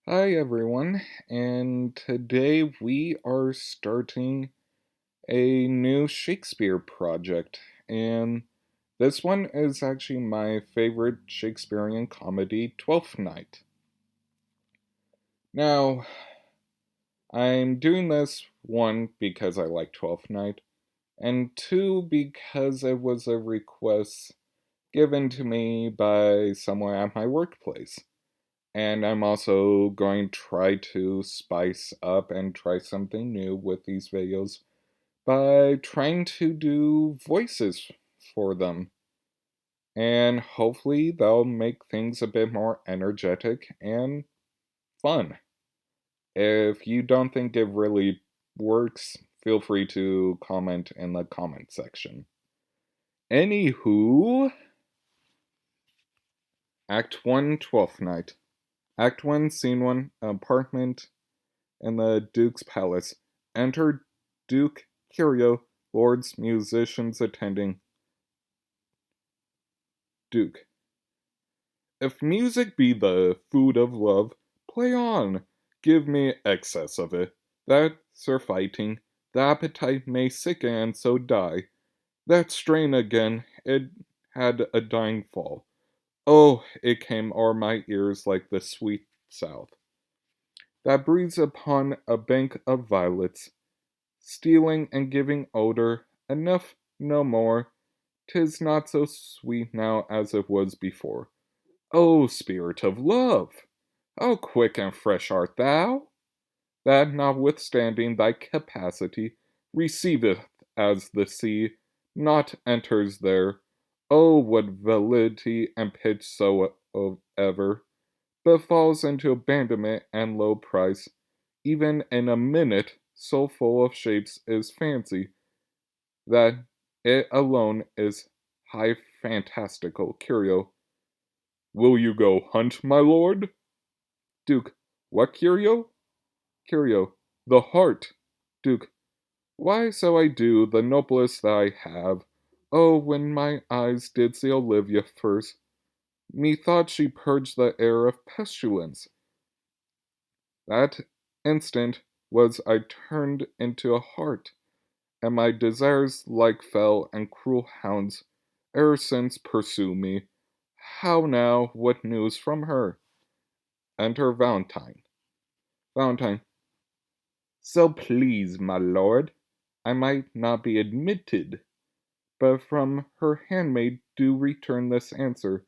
Hi everyone, and today we are starting a new Shakespeare project, and this one is actually my favorite Shakespearean comedy, Twelfth Night. Now, I'm doing this one because I like Twelfth Night, and two because it was a request given to me by someone at my workplace. And I'm also going to try to spice up and try something new with these videos by trying to do voices for them. And hopefully they'll make things a bit more energetic and fun. If you don't think it really works, feel free to comment in the comment section. Anywho, Act 1, Twelfth Night. Act 1, Scene 1, apartment in the Duke's palace. Enter Duke Curio, lords, musicians attending. Duke. If music be the food of love, play on, give me excess of it. That surfeiting, the appetite may sicken and so die. That strain again, it had a dying fall. Oh, it came o'er my ears like the sweet south, that breathes upon a bank of violets, stealing and giving odor, enough, no more. 'Tis not so sweet now as it was before. O spirit of love! How quick and fresh art thou, that notwithstanding thy capacity, receiveth as the sea, not enters there. O what validity and pitch soever befalls into abandonment and low price, even in a minute, so full of shapes is fancy, that it alone is high fantastical curio. Will you go hunt, my lord? Duke. What curio? Curio. The hart. Duke. Why, so I do, the noblest that I have. Oh, when my eyes did see Olivia first, methought she purged the air of pestilence. That instant was I turned into a hart, and my desires like fell and cruel hounds e'er since pursue me. How now, what news from her? Enter Valentine. Valentine. So please, my lord, I might not be admitted, but from her handmaid do return this answer.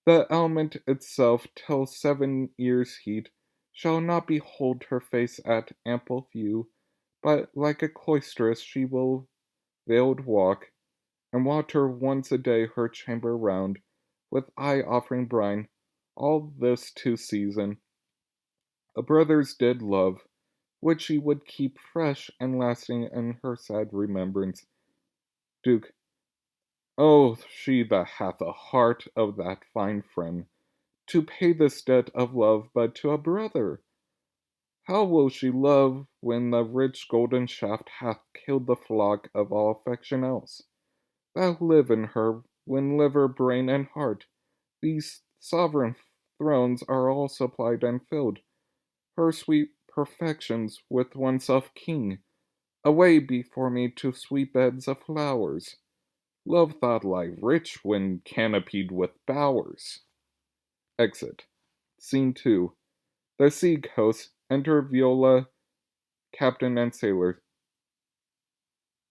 The element itself till 7 years' heat shall not behold her face at ample view, but like a cloistress she will veiled walk, and water once a day her chamber round, with eye offering brine, all this to season a brother's dead love, which she would keep fresh and lasting in her sad remembrance. Duke. Oh, she that hath a heart of that fine friend, to pay this debt of love but to a brother. How will she love when the rich golden shaft hath killed the flock of all affection else, that live in her, when liver, brain, and heart, these sovereign thrones are all supplied and filled, her sweet perfections with oneself king, away before me to sweet beds of flowers. Love thought lie rich when canopied with bowers. Exit. Scene 2. The sea coast. Enter Viola, captain, and sailors.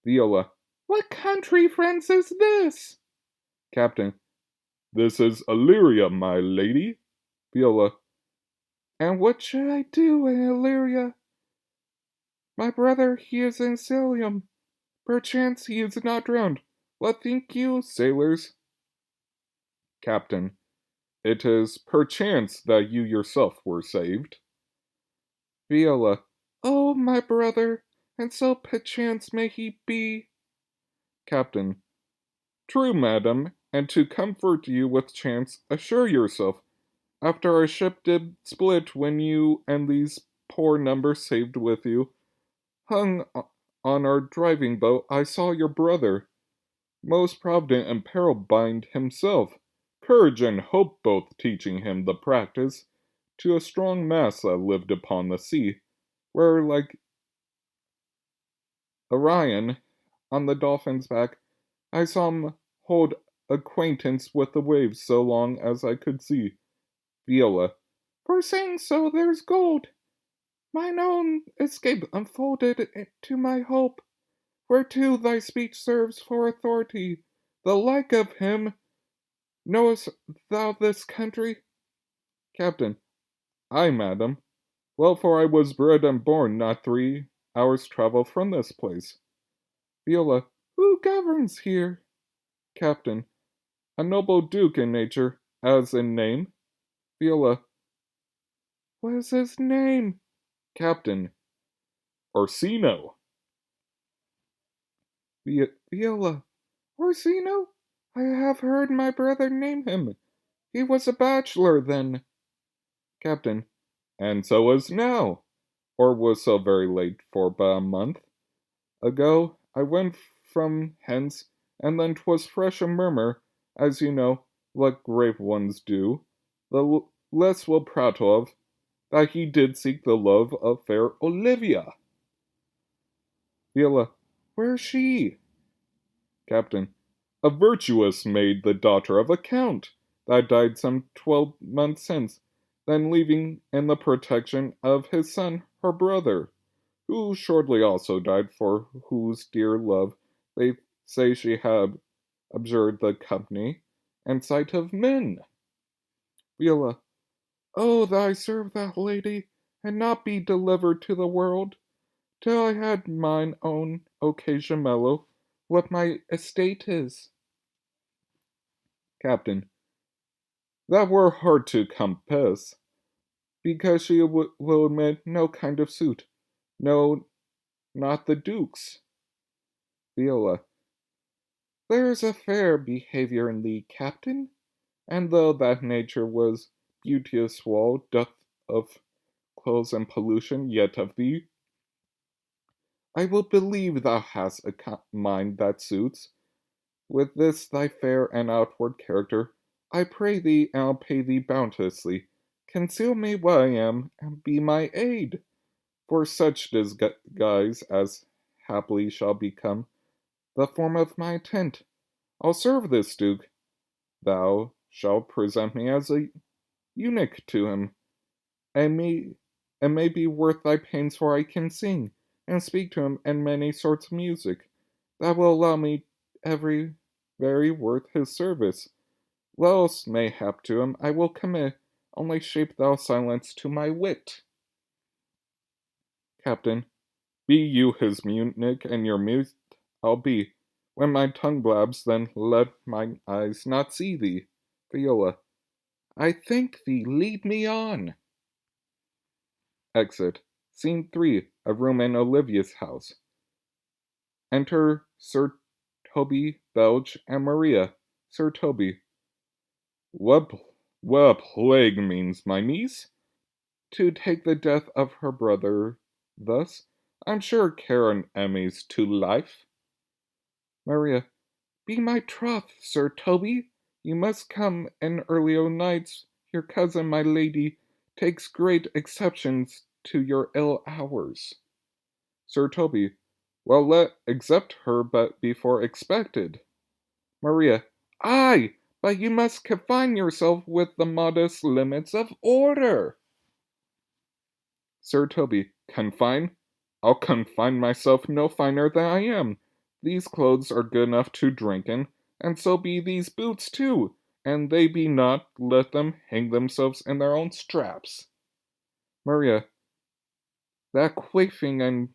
Viola. What country, friends, is this? Captain. This is Illyria, my lady. Viola. And what should I do in Illyria? My brother, he is in Cilium. Perchance he is not drowned. What think you, sailors? Captain. It is perchance that you yourself were saved. Viola. Oh, my brother, and so perchance may he be. Captain. True, madam, and to comfort you with chance, assure yourself, after our ship did split when you and these poor numbers saved with you, hung on our driving boat, I saw your brother, most provident and peril bind himself, courage and hope both teaching him the practice, to a strong mast that lived upon the sea, where, like Orion on the dolphin's back, I saw him hold acquaintance with the waves so long as I could see. Viola. For saying so, there's gold. Mine own escape unfolded it to my hope, whereto thy speech serves for authority. The like of him, knowest thou this country? Captain. Ay, madam. Well, for I was bred and born not 3 hours' travel from this place. Viola. Who governs here? Captain. A noble duke in nature, as in name. Viola. What is his name? Captain. Orsino. Viola. Orsino? I have heard my brother name him. He was a bachelor then. Captain. And so is now. Or was so very late for but a month ago. I went from hence, and then 'twas fresh a murmur, as you know, what grave ones do. The less will prattle of, that he did seek the love of fair Olivia. Viola. Where's she? Captain. A virtuous maid, the daughter of a count, that died some 12 months since, then leaving in the protection of his son her brother, who shortly also died, for whose dear love they say she had abjured the company and sight of men. Viola. Oh, that I serve that lady, and not be delivered to the world, till I had mine own occasion mellow what my estate is. Captain. That were hard to compass, because she will admit no kind of suit, no, not the Duke's. Viola. There's a fair behaviour in thee, Captain, and though that nature was beauteous wall doth of clothes and pollution, yet of thee I will believe thou hast a mind that suits. With this thy fair and outward character, I pray thee, and I'll pay thee bounteously. Conceal me what I am, and be my aid. For such disguise as haply shall become the form of my intent. I'll serve this Duke. Thou shalt present me as a eunuch to him, and may be worth thy pains, for I can sing, and speak to him in many sorts of music, that will allow me every very worth his service. What else may hap to him I will commit, only shape thou silence to my wit. Captain. Be you his eunuch, and your mute I'll be. When my tongue blabs, then let mine eyes not see thee. Viola. I thank thee, lead me on. Exit. Scene 3. A room in Olivia's house. Enter Sir Toby, Belge, and Maria. Sir Toby. What plague means my niece? To take the death of her brother thus? I'm sure Karen Emmy's to life. Maria. Be my troth, Sir Toby. You must come in early o' nights. Your cousin, my lady, takes great exceptions to your ill hours. Sir Toby. Well, let accept her but before expected. Maria. Ay, but you must confine yourself with the modest limits of order. Sir Toby. Confine? I'll confine myself no finer than I am. These clothes are good enough to drink in, and so be these boots too, and they be not, let them hang themselves in their own straps. Maria. That quaffing and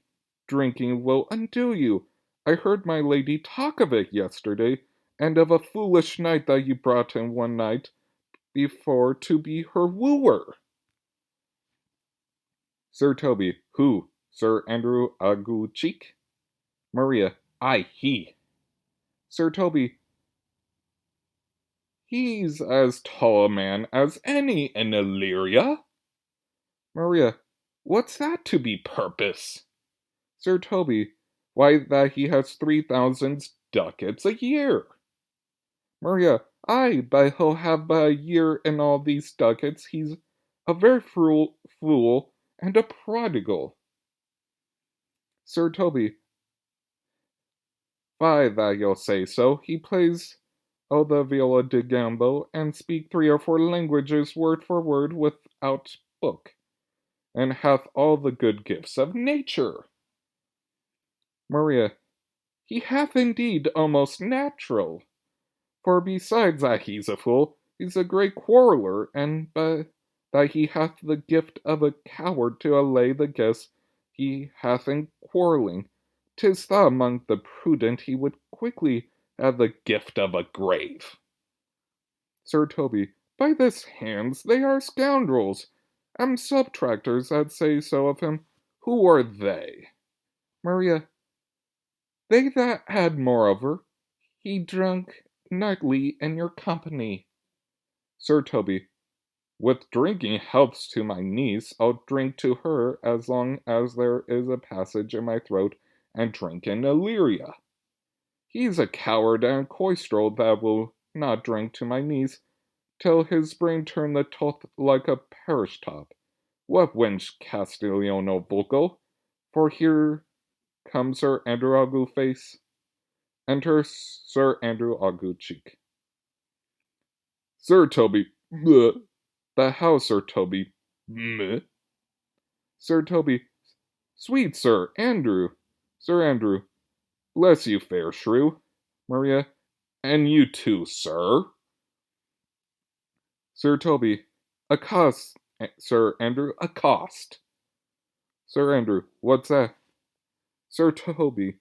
drinking will undo you. I heard my lady talk of it yesterday, and of a foolish knight that you brought in one night before to be her wooer. Sir Toby. Who? Sir Andrew Aguecheek? Maria. Ay, he. Sir Toby. He's as tall a man as any in Illyria. Maria. What's that to be purpose? Sir Toby. Why, that he has 3,000 ducats a year. Maria. Ay, but he'll have but a year in all these ducats. He's a very fool, and a prodigal. Sir Toby, by that you'll say so, he plays the viola da gamba, and speak 3 or 4 languages word for word without book, and hath all the good gifts of nature. Maria, he hath indeed almost natural. For besides that he's a fool, he's a great quarreller, and that he hath the gift of a coward to allay the guess he hath in quarrelling. 'Tis thought among the prudent he would quickly have the gift of a grave. Sir Toby, by this hands they are scoundrels. Subtractors that say so of him. Who are they? Maria, they that had moreover, he drunk nightly in your company. Sir Toby, with drinking helps to my niece, I'll drink to her as long as there is a passage in my throat, and drink in Illyria. He's a coward and coistrel that will not drink to my niece, till his brain turn the toth like a parish top. What wench Castiglione vulgo? For here comes Sir Andrew Agu face. Enter Sir Andrew Agu cheek. Sir Toby, bleh. But how, Sir Toby, bleh? Sir Toby, sweet Sir Andrew. Sir Andrew, bless you, fair shrew. Maria, and you too, sir. Sir Toby, accost, Sir Andrew, accost. Sir Andrew, what's that? Sir Toby,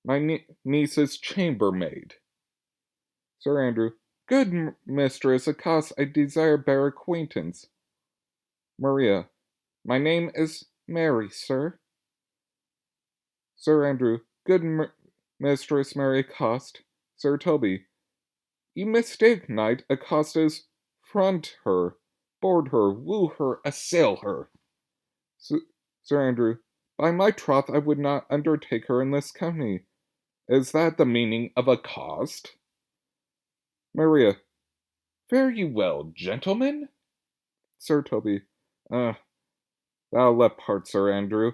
my niece's chambermaid. Sir Andrew, good mistress, accost, I desire bear acquaintance. Maria, my name is Mary, sir. Sir Andrew, good mistress Mary accost. Sir Toby, you mistake, knight, accost is front her, board her, woo her, assail her. Sir Andrew, by my troth I would not undertake her in this company. Is that the meaning of accost? Maria, fare you well, gentlemen. Sir Toby, thou let part, Sir Andrew.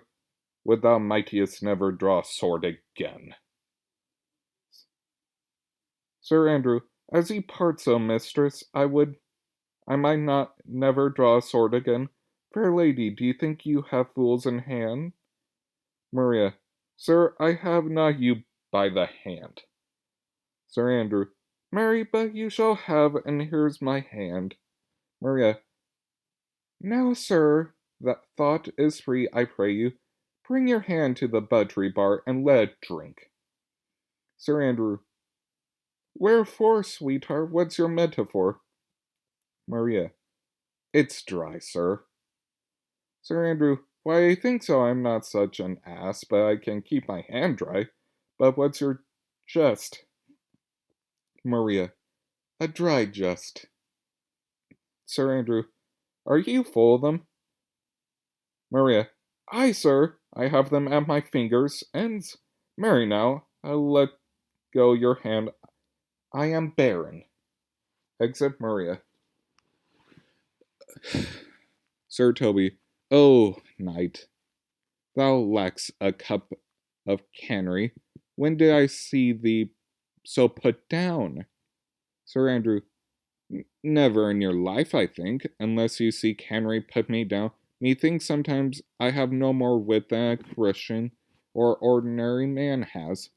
Would thou mightiest never draw sword again. Sir Andrew, as ye part so, mistress, I might not never draw a sword again. Fair lady, do you think you have fools in hand? Maria, sir, I have not you by the hand. Sir Andrew, marry, but you shall have, and here's my hand. Maria, now, sir, that thought is free, I pray you. Bring your hand to the buttery bar, and let it drink. Sir Andrew, wherefore, sweetheart, what's your metaphor? Maria, it's dry, sir. Sir Andrew, why, I think so, I'm not such an ass, but I can keep my hand dry. But what's your jest? Maria, a dry jest. Sir Andrew, are you full of them? Maria, aye, sir, I have them at my fingers' ends. Marry now, I'll let go your hand. I am barren. Exit Maria. Sir Toby, oh, knight, thou lackst a cup of canary. When did I see thee so put down? Sir Andrew, never in your life, I think, unless you see canary put me down. Methinks sometimes I have no more wit than a Christian or ordinary man has.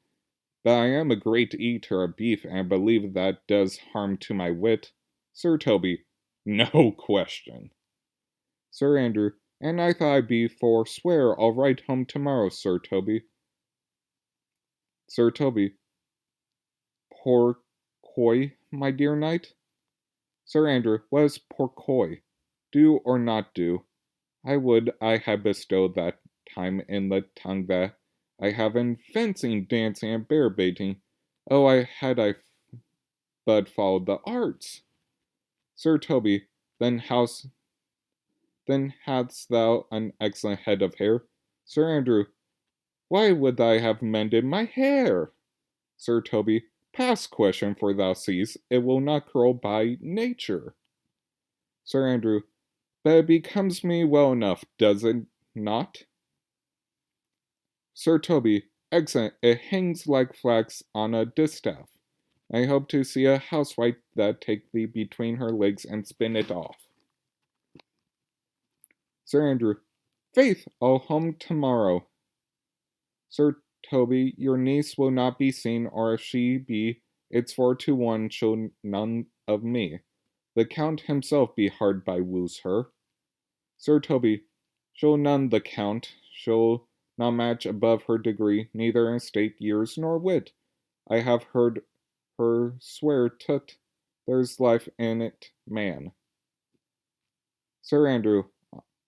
But I am a great eater of beef, and I believe that does harm to my wit. Sir Toby, no question. Sir Andrew, and I thought I'd be forswear I'll write home tomorrow, Sir Toby. Sir Toby, pourquoi, my dear knight? Sir Andrew, what is pourquoi? Do or not do? I would I had bestowed that time in the tongue that I have in fencing, dancing, and bear baiting. Oh, I but followed the arts. Sir Toby, then hadst thou an excellent head of hair. Sir Andrew, why would I have mended my hair? Sir Toby, past question, for thou seest, it will not curl by nature. Sir Andrew, but it becomes me well enough, does it not? Sir Toby, excellent, it hangs like flax on a distaff. I hope to see a housewife that take thee between her legs and spin it off. Sir Andrew, faith, I'll home tomorrow. Sir Toby, your niece will not be seen, or if she be, it's 4-1 she'll none of me. The Count himself be hard by woos her. Sir Toby, she'll none the Count, she'll not match above her degree, neither in estate, years, nor wit. I have heard her swear tut, there's life in it, man. Sir Andrew,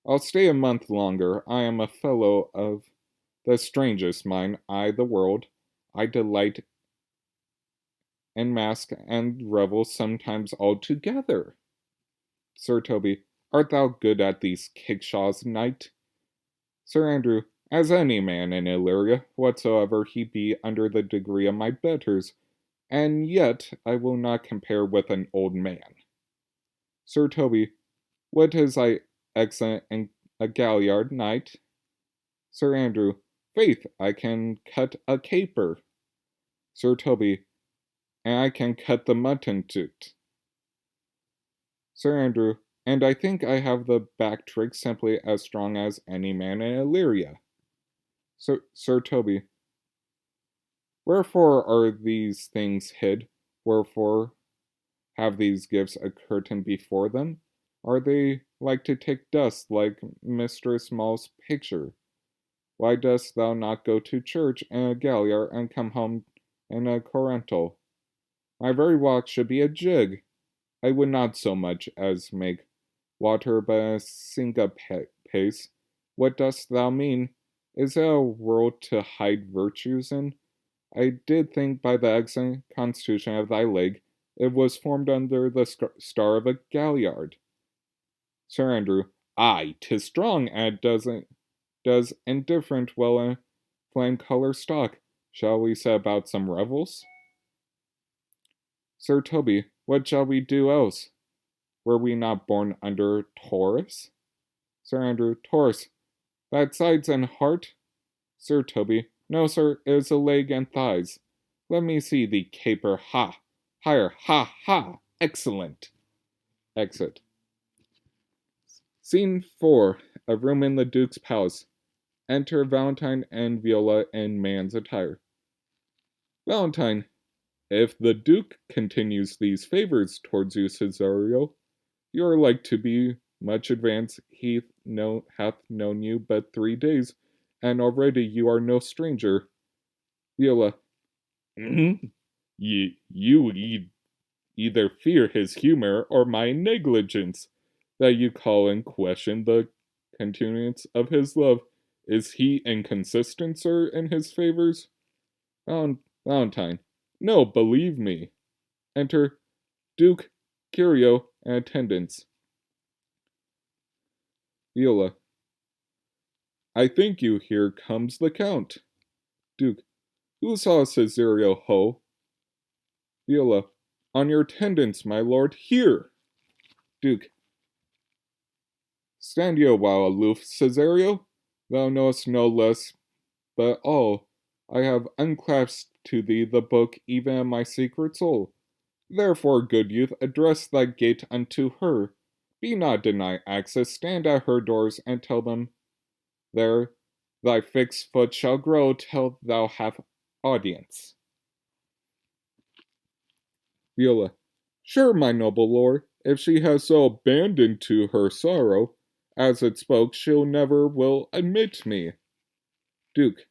I'll stay a month longer. I am a fellow of the strangest mind, the world. I delight in mask and revel sometimes altogether. Sir Toby, art thou good at these kickshaws, knight? Sir Andrew, as any man in Illyria, whatsoever he be under the degree of my betters, and yet I will not compare with an old man. Sir Toby, what is I excellent in a galliard, knight? Sir Andrew, faith, I can cut a caper. Sir Toby, and I can cut the mutton toot. Sir Andrew, and I think I have the back trick simply as strong as any man in Illyria. Sir Toby, wherefore are these things hid? Wherefore have these gifts a curtain before them? Are they like to take dust like Mistress Mall's picture? Why dost thou not go to church in a galliard and come home in a corantal? My very walk should be a jig. I would not so much as make water but a syncopace. What dost thou mean? Is it a world to hide virtues in? I did think by the excellent constitution of thy leg, it was formed under the star of a galliard. Sir Andrew, aye, 'tis strong, and does indifferent well in flame color stock. Shall we set about some revels? Sir Toby, what shall we do else? Were we not born under Taurus? Sir Andrew, Taurus, that sides and heart? Sir Toby, no, sir, it is a leg and thighs. Let me see thee caper, ha! Higher, ha, ha! Excellent! Exit. Scene 4. A room in the Duke's palace. Enter Valentine and Viola in man's attire. Valentine, if the Duke continues these favors towards you, Cesario, you are like to be much advanced. He hath known you but 3 days, and already you are no stranger. Viola, you either fear his humor or my negligence, that you call in question the continuance of his love. Is he inconsistent, sir, in his favors? Valentine, no, believe me. Enter Duke, Curio, and attendants. Viola, I think you, here comes the Count. Duke, who saw Cesario ho? Viola, on your attendants, my lord, here. Duke, stand you a while aloof, Cesario. Thou knowest no less, but all, I have unclasped to thee the book even in my secret soul. Therefore, good youth, address thy gate unto her. Be not denied access, stand at her doors, and tell them, there thy fixed foot shall grow till thou have audience. Viola, sure, my noble lord, if she has so abandoned to her sorrow, as it spoke, she'll never will admit me. Duke,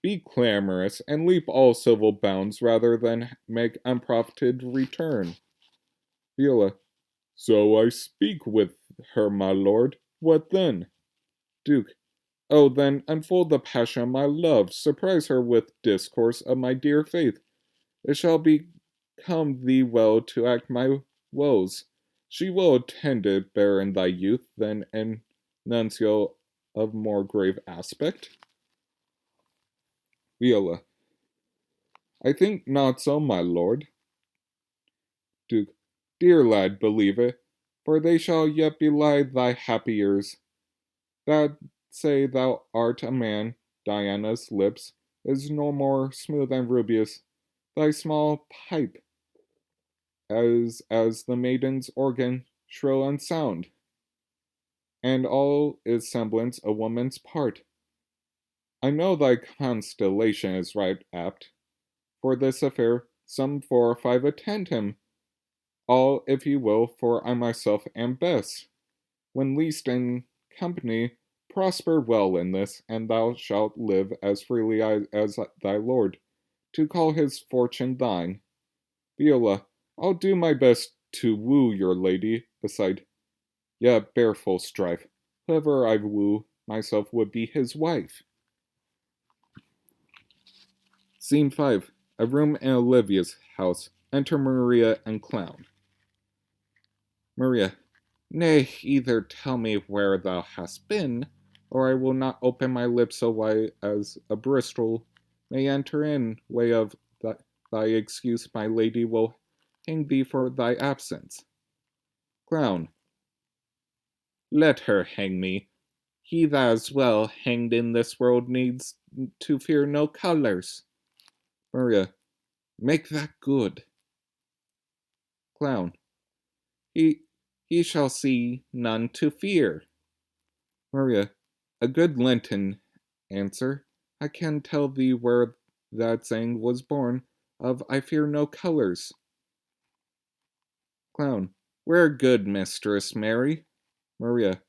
be clamorous, and leap all civil bounds rather than make unprofited return. Viola, so I speak with her, my lord. What then? Duke, oh, then unfold the passion of my love. Surprise her with discourse of my dear faith. It shall become thee well to act my woes. She will attend it bear in thy youth than an nuncio of more grave aspect. Viola, I think not so, my lord. Duke, dear lad, believe it, for they shall yet belie thy happy years. That say thou art a man, Diana's lips is no more smooth and rubious, thy small pipe as the maiden's organ, shrill and sound, and all is semblance a woman's part. I know thy constellation is right apt. For this affair, some 4 or 5 attend him, all if you will, for I myself am best. When least in company, prosper well in this, and thou shalt live as freely as thy lord, to call his fortune thine. Viola, I'll do my best to woo your lady, beside, yet bear full strife. Whoever I woo myself would be his wife. Scene 5. A room in Olivia's house. Enter Maria and Clown. Maria. Nay, either tell me where thou hast been, or I will not open my lips so wide as a Bristol may enter in way of thy excuse my lady will hang thee for thy absence. Clown. Let her hang me. He that is well hanged in this world needs to fear no colors. Maria. Make that good. Clown. He shall see none to fear. Maria. A good Lenten answer. I can tell thee where that saying was born, of I fear no colors. Clown. Where, good Mistress Mary? Maria.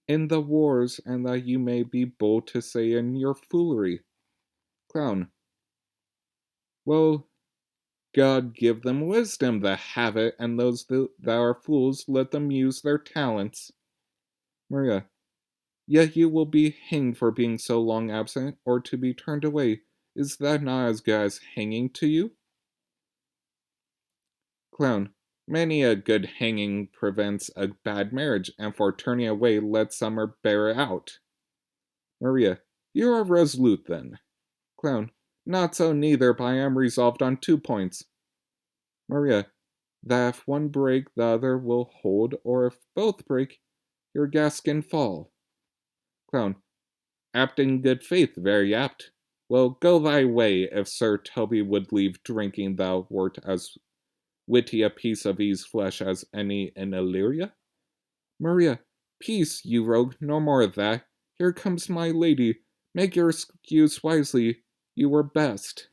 In the wars, and that you may be bold to say in your foolery. Clown. Well, God give them wisdom that have it, and those that are fools, let them use their talents. Maria. Yet you will be hanged for being so long absent, or to be turned away. Is that not as good as hanging to you? Clown. Many a good hanging prevents a bad marriage, and for turning away let summer bear it out. Maria. You are resolute then. Clown. Not so neither, but I am resolved on 2 points. Maria. That if one break, the other will hold, or if both break, your gaskin fall. Clown. Apt in good faith, very apt. Well, go thy way, if Sir Toby would leave drinking thou wert as witty a piece of his flesh as any in Illyria. Maria. Peace, you rogue, no more of that. Here comes my lady. Make your excuse wisely. You were best.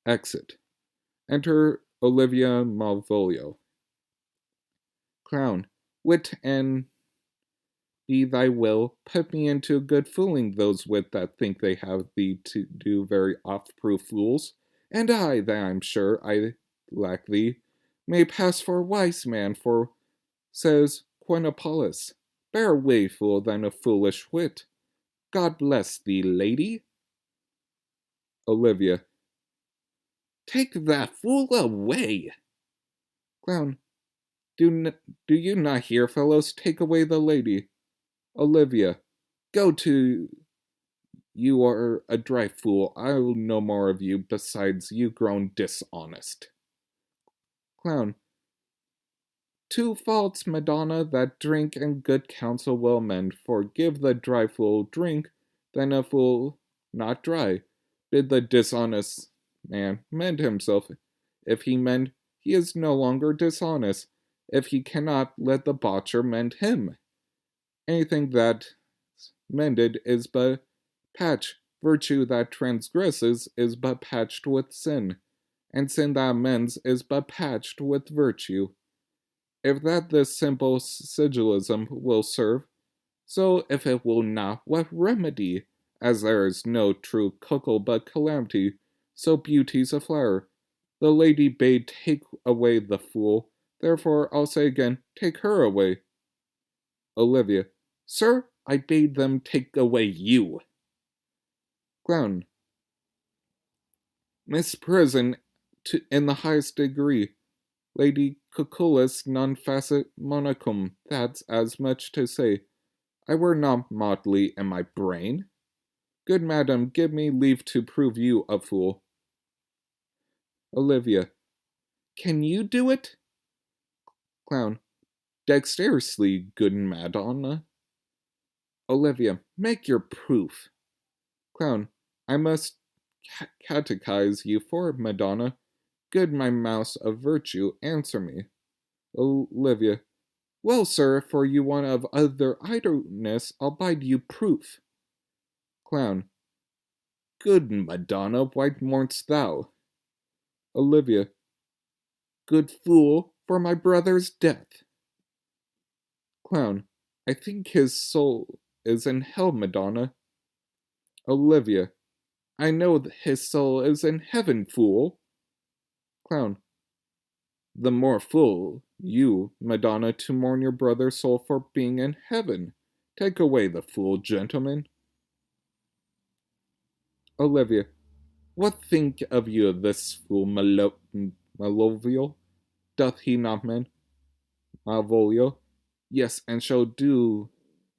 Exit. Enter Olivia Malvolio. Clown. Wit and be thy will, put me into good fooling those wit that think they have thee to do very oft-proof fools, and I, that I'm sure I lack thee, may pass for a wise man, for, says Quinopolis, better way fool than a foolish wit. God bless thee, lady. Olivia. Take that fool away. Clown. Do you not hear, fellows? Take away the lady. Olivia. Go to. You are a dry fool. I'll no more of you. Besides, you grown dishonest. Clown. 2 faults, Madonna, that drink and good counsel will mend. For give the dry fool drink, then a fool not dry. Bid the dishonest man mend himself. If he mend, he is no longer dishonest. If he cannot, let the botcher mend him. Anything that's mended is but patch. Virtue that transgresses is but patched with sin, and sin that amends is but patched with virtue. If that this simple sigillism will serve, so if it will not, what remedy? As there is no true cuckold but calamity, so beauty's a flower. The lady bade take away the fool, therefore I'll say again, take her away. Olivia. Sir, I bade them take away you. Clown. Misprison in the highest degree. Lady Cucullus non facet monachum, that's as much to say. I were not motley in my brain. Good madam, give me leave to prove you a fool. Olivia. Can you do it? Clown. Dexterously, good Madonna. Olivia, make your proof. Clown, I must catechize you for Madonna. Good my mouse of virtue, answer me. Olivia, well, sir, for you want of other idleness, I'll bide you proof. Clown, good Madonna, why mourn'st thou? Olivia, good fool, for my brother's death. Clown, I think his soul is in hell, Madonna. Olivia, I know that his soul is in heaven, fool. Clown, the more fool you, Madonna, to mourn your brother's soul for being in heaven. Take away the fool, gentlemen. Olivia, what think of you of this fool, Malvolio? Doth he not mean? Malvolio? Yes, and shall do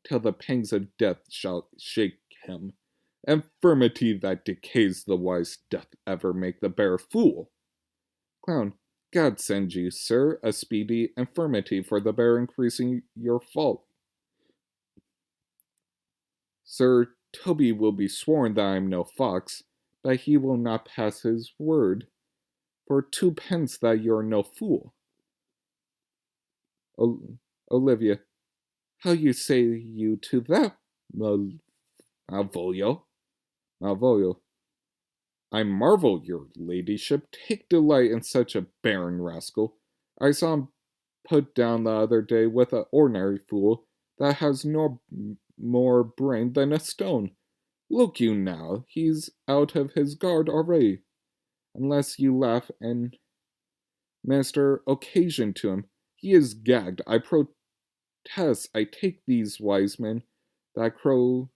till the pangs of death shall shake him. Infirmity that decays the wise doth ever make the bear fool. Clown, God send you, sir, a speedy infirmity for the bear increasing your fault. Sir Toby will be sworn that I am no fox, but he will not pass his word. For 2 pence that you're no fool. Olivia, how you say you to that, Malvolio? Malvolio, I marvel, your ladyship. Take delight in such a barren rascal. I saw him put down the other day with an ordinary fool that has no more brain than a stone. Look you now, he's out of his guard already. Unless you laugh and minister occasion to him, he is gagged. I protest I take these wise men that crow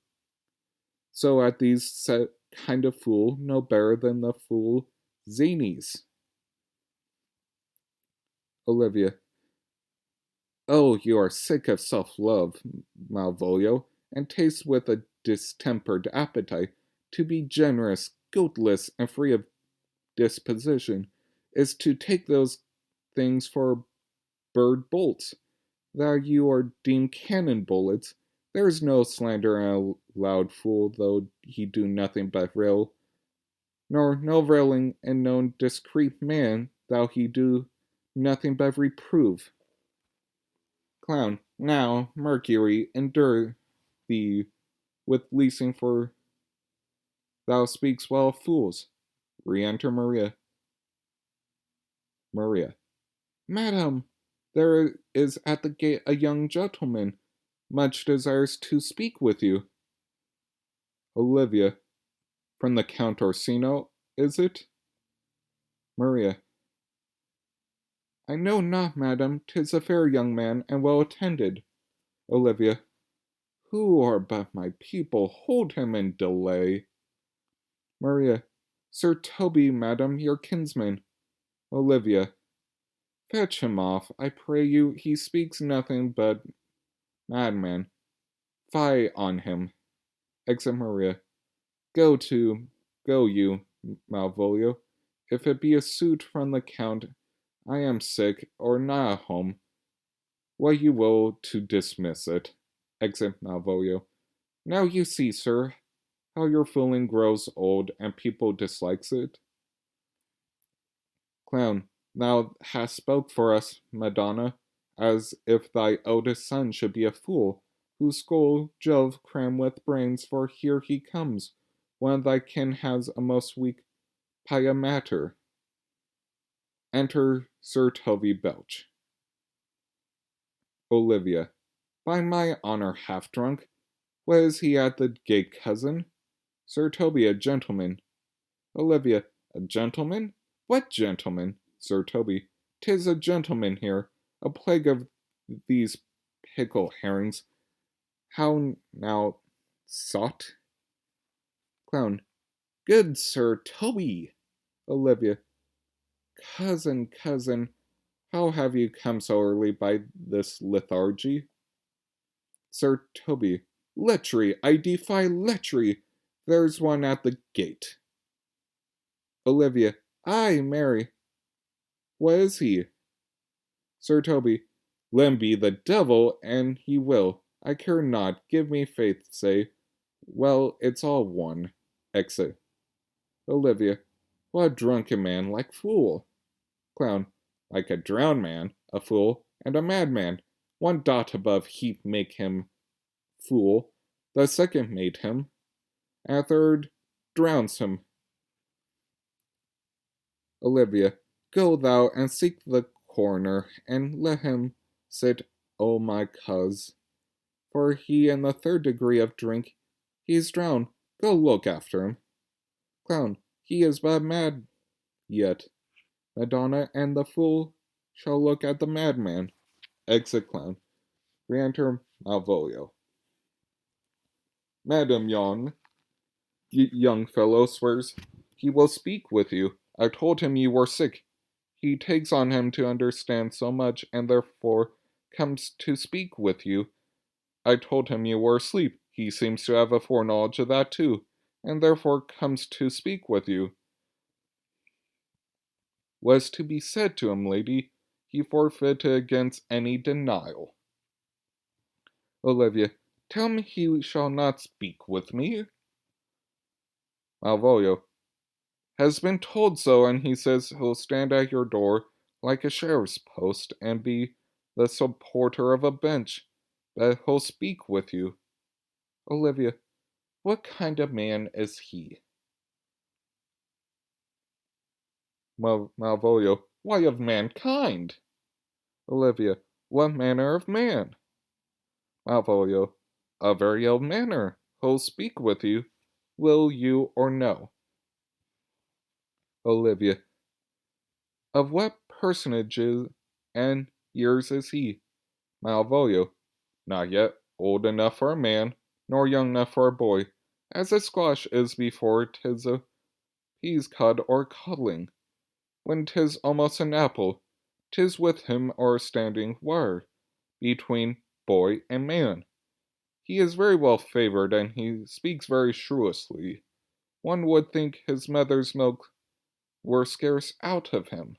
so at these set kind of fool no better than the fool zanies. Olivia, oh, you are sick of self-love, Malvolio, and taste with a distempered appetite. To be generous, guiltless, and free of disposition is to take those things for bird bolts, that you are deemed cannon bullets. There is no slander in a loud fool, though he do nothing but rail, nor no railing in no discreet man, though he do nothing but reprove. Clown, now, Mercury, endure thee with leasing, for thou speaks well of fools. Re-enter Maria. Maria, Madam, there is at the gate a young gentleman, much desires to speak with you. Olivia, from the Count Orsino, is it? Maria, I know not, madam, 'tis a fair young man, and well attended. Olivia, who are but my people? Hold him in delay. Maria, Sir Toby, madam, your kinsman. Olivia, fetch him off, I pray you, he speaks nothing but madman. Fie on him. Exit Maria. Go you, Malvolio. If it be a suit from the Count, I am sick, or not at home. What you will to dismiss it. Exit Malvolio. Now you see, sir, how your fooling grows old, and people dislikes it. Clown, thou hast spoke for us, Madonna, as if thy eldest son should be a fool, whose skull Jove cram with brains, for here he comes. One of thy kin has a most weak pia mater. Enter Sir Toby Belch. Olivia, by my honor, half drunk. What is he at the gate, cousin? Sir Toby, a gentleman. Olivia, a gentleman? What gentleman? Sir Toby, 'tis a gentleman here. A plague of these pickle herrings. How now, sot? Clown, good Sir Toby. Olivia, cousin, how have you come so early by this lethargy? Sir Toby, lechery, I defy lechery. There's one at the gate. Olivia, aye, Mary. What is he? Sir Toby, Let him be the devil, and he will. I care not. Give me faith, say. Well, it's all one. Exit. Olivia. What a drunken man, like fool. Clown. Like a drowned man, a fool, and a madman. One dot above heap make him fool. The second made him. And a third drowns him. Olivia. Go thou and seek the coroner, and let him sit, O my coz. For he in the third degree of drink, he is drowned. Go look after him. Clown. He is but mad yet. Madonna and the fool shall look at the madman. Exit Clown. Re-enter Malvolio. Madam young fellow swears he will speak with you. I told him you were sick. He takes on him to understand so much, and therefore comes to speak with you. I told him you were asleep. He seems to have a foreknowledge of that too, and therefore comes to speak with you. Was to be said to him, lady, he forfeited against any denial. Olivia. Tell him he shall not speak with me. Malvolio. Has been told so, and he says he'll stand at your door like a sheriff's post and be the supporter of a bench, but he'll speak with you. Olivia. What kind of man is he? Malvolio. Why, of mankind. Olivia. What manner of man? Malvolio. A very ill manner. He'll speak with you. Will you or no? Olivia. Of what personages and years is he? Malvolio. Not yet old enough for a man, nor young enough for a boy, as a squash is before 'tis a peas cud or codling. When 'tis almost an apple, 'tis with him or a standing wire, between boy and man. He is very well favored, and he speaks very shrewdly. One would think his mother's milk were scarce out of him.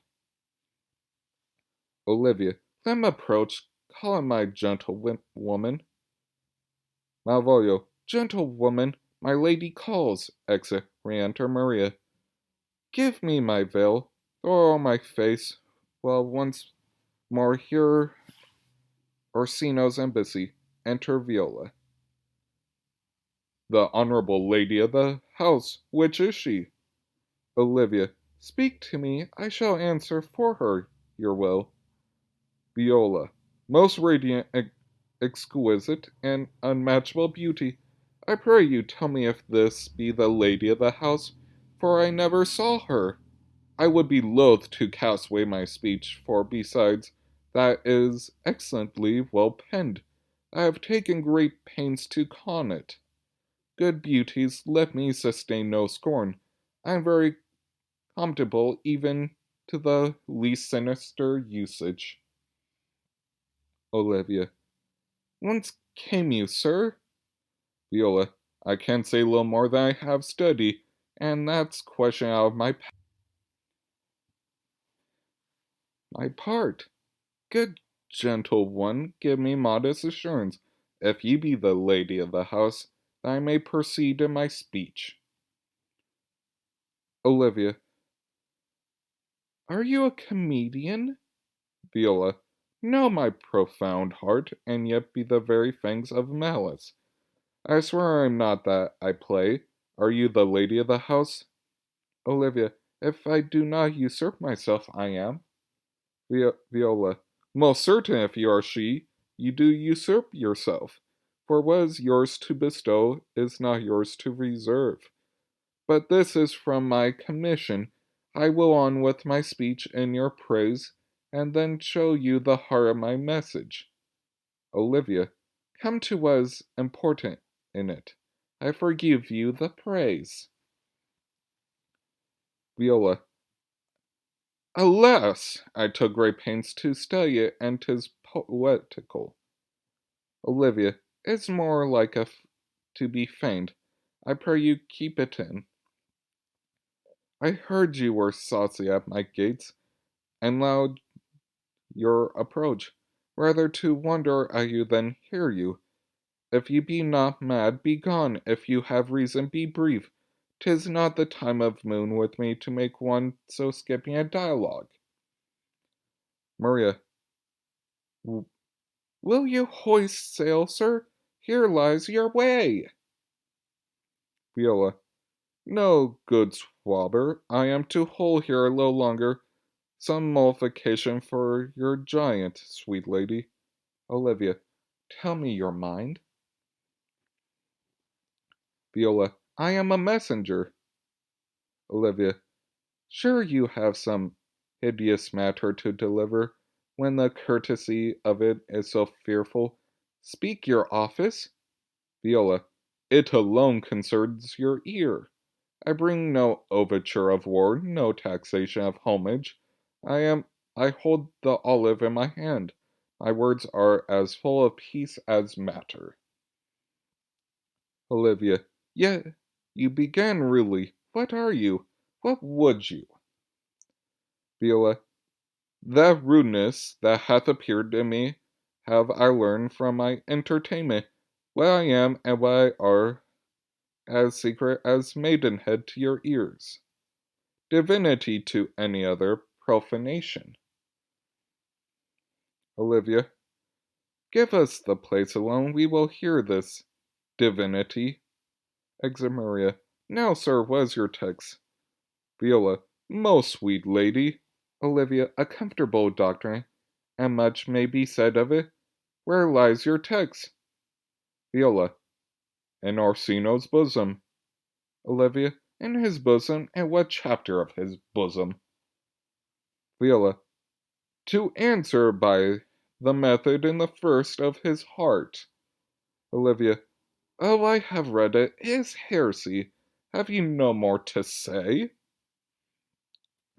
Olivia. Let him approach. Call him my gentlewoman. Malvolio. Gentlewoman, my lady calls. Exit. Re-enter Maria. Give me my veil. Throw on my face. Well, once more here Orsino's embassy. Enter Viola. The honorable lady of the house. Which is she? Olivia. Speak to me. I shall answer for her, your will. Viola. Most radiant, exquisite, and unmatchable beauty. I pray you tell me if this be the lady of the house, for I never saw her. I would be loath to cast away my speech, for besides, that is excellently well penned. I have taken great pains to con it. Good beauties, let me sustain no scorn. I am very contemptible even to the least sinister usage. Olivia. Whence came you, sir? Viola. I can't say little more than I have studied, and that's question out of my part. Good gentle one, give me modest assurance, if ye be the lady of the house, that I may proceed in my speech. Olivia. Are you a comedian? Viola. No, my profound heart, and yet be the very fangs of malice. I swear I am not that I play. Are you the lady of the house? Olivia. If I do not usurp myself, I am. Viola. Most certain if you are she, you do usurp yourself. For what is yours to bestow is not yours to reserve. But this is from my commission. I will on with my speech in your praise, and then show you the heart of my message. Olivia. Come to what is important in it. I forgive you the praise. Viola. Alas! I took great pains to study it, and 'tis poetical. Olivia. It's more like to be feigned. I pray you keep it in. I heard you were saucy at my gates, and loud your approach. rather to wonder at you than hear you. If you be not mad, be gone. If you have reason, be brief. 'Tis not the time of moon with me to make one so skipping a dialogue. Maria. Will you hoist sail, sir? Here lies your way. Viola. No, good swabber, I am to hull here a little longer. Some mollification for your giant, sweet lady. Olivia. Tell me your mind. Viola. I am a messenger. Olivia. Sure you have some hideous matter to deliver, when the courtesy of it is so fearful. Speak your office. Viola. It alone concerns your ear. I bring no overture of war, no taxation of homage. I hold the olive in my hand. My words are as full of peace as matter. Olivia. Yet you began rudely. What are you? What would you? Viola. That rudeness that hath appeared in me have I learned from my entertainment. What I am and what I are as secret as maidenhead to your ears, divinity to any other profanation. Olivia. Give us the place alone, we will hear this divinity. Exit Maria. Now, sir, what is your text? Viola. Most sweet lady. Olivia. A comfortable doctrine, and much may be said of it. Where lies your text? Viola. In Orsino's bosom. Olivia. In his bosom, and what chapter of his bosom? Viola. To answer by the method in the first of his heart. Olivia. Oh, I have read it. It is heresy. Have you no more to say?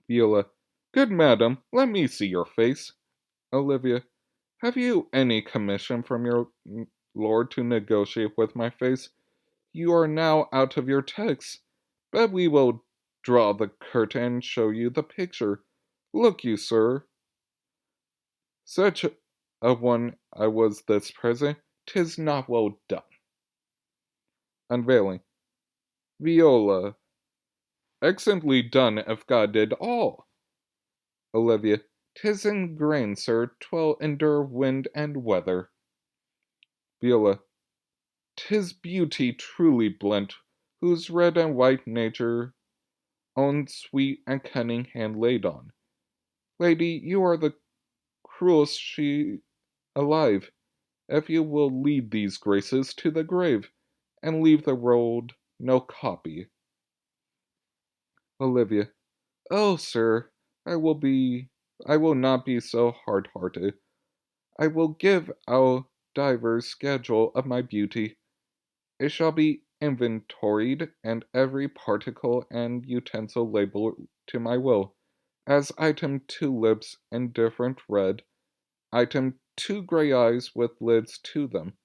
Viola. Good madam, let me see your face. Olivia. Have you any commission from your lord to negotiate with my face? You are now out of your text, but we will draw the curtain and show you the picture. Look you, sir. Such a one I was this present, 'tis not well done. Unveiling. Viola. Excellently done if God did all. Olivia. 'Tis in grain, sir, 'twill endure wind and weather. Viola. 'Tis beauty truly blent, whose red and white nature own sweet and cunning hand laid on. Lady, you are the cruelest she alive, if you will lead these graces to the grave, and leave the world no copy. Olivia. Oh, sir, I will not be so hard-hearted. I will give a diver's schedule of my beauty. It shall be inventoried, and every particle and utensil labeled to my will, as item 2 lips indifferent red, item 2 gray eyes with lids to them,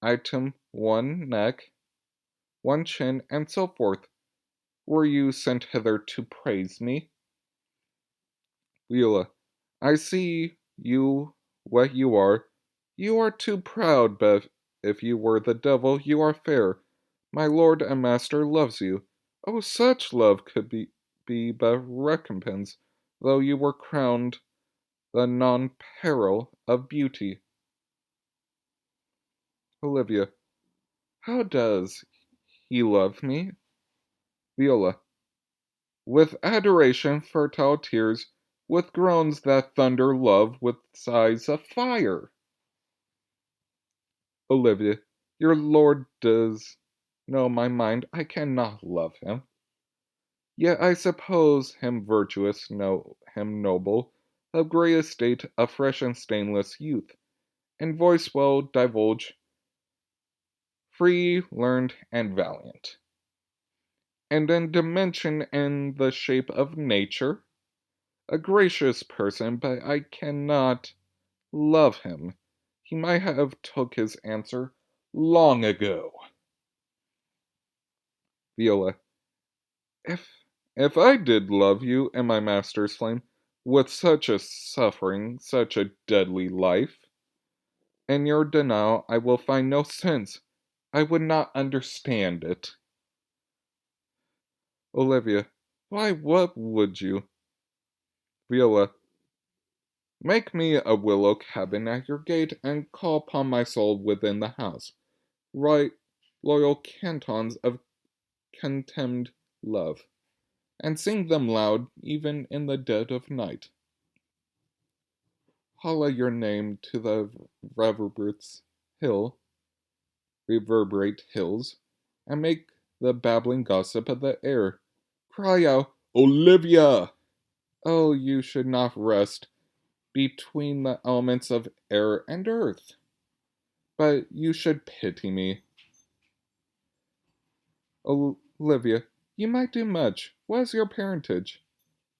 item 1 neck, 1 chin, and so forth. Were you sent hither to praise me? Viola. I see you what you are. You are too proud, but if you were the devil, you are fair. My lord and master loves you. Oh, such love could be but recompense, though you were crowned the non-peril of beauty. Olivia. How does he love me? Viola. With adoration, fertile tears, with groans that thunder love, with sighs of fire. Olivia. Your lord does know my mind. I cannot love him. Yet I suppose him virtuous, know him noble, of grey estate, a fresh and stainless youth, and voice well divulged, free, learned, and valiant, and in dimension and the shape of nature, a gracious person, but I cannot love him. He might have took his answer long ago. Viola. If I did love you and my master's flame, with such a suffering, such a deadly life, In your denial I will find no sense. I would not understand it. Olivia, why, what would you? Viola, make me a willow cabin at your gate, and call upon my soul within the house. Write loyal cantons of contemned love, and sing them loud even in the dead of night. Holla your name to the reverberates hill, reverberate hills, and make the babbling gossip of the air. Cry out, Olivia! Oh, you should not rest between the elements of air and earth, but you should pity me. Olivia, you might do much. What is your parentage?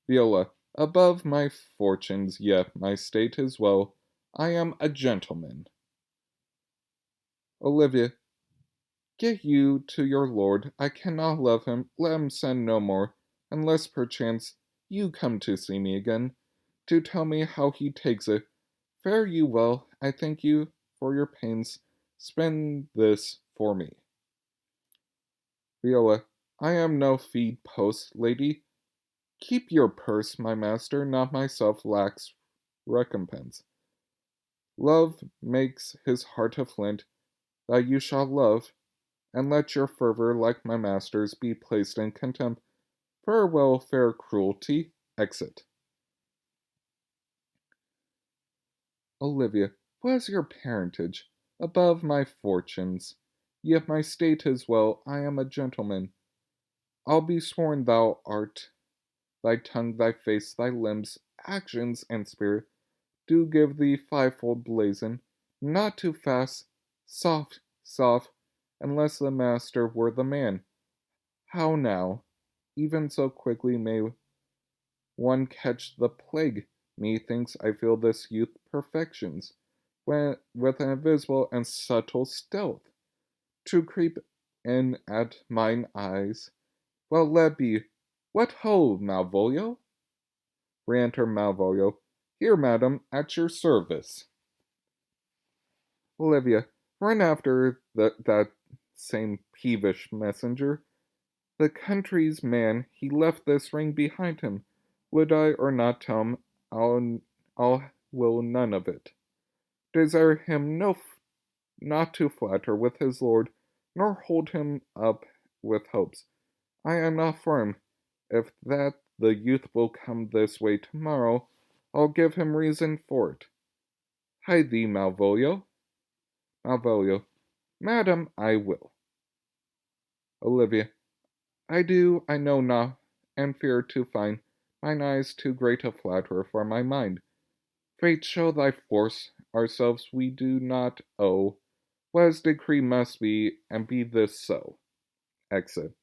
Viola, above my fortunes, yet my state is well. I am a gentleman. Olivia, get you to your lord. I cannot love him. Let him send no more, unless perchance you come to see me again, to tell me how he takes it. Fare you well. I thank you for your pains. Spend this for me. Viola, I am no feed post, lady. Keep your purse, my master, not myself lacks recompense. Love makes his heart a flint, that you shall love, and let your fervor, like my master's, be placed in contempt. Farewell, fair cruelty. Exit. Olivia, what is your parentage? Above my fortunes. Yet my state is well. I am a gentleman. I'll be sworn thou art. Thy tongue, thy face, thy limbs, actions, and spirit do give thee fivefold blazon. Not too fast, soft, soft, unless the master were the man. How now? Even so quickly may one catch the plague. Methinks I feel this youth perfections, when with an invisible and subtle stealth, to creep in at mine eyes. Well, let be. What ho, Malvolio? Re-enter Malvolio. Here, madam, at your service. Olivia, run after that same peevish messenger. The country's man, he left this ring behind him. Would I or not tell him, I'll will none of it. Desire him not to flatter with his lord, nor hold him up with hopes. I am not firm. If that the youth will come this way tomorrow, I'll give him reason for it. Hide thee, Malvolio. Malvolio, madam, I will. Olivia, I do, I know not, and fear to find mine eyes too great a flatterer for my mind. Fate, show thy force, ourselves we do not owe. What is decree must be, and be this so. Exit.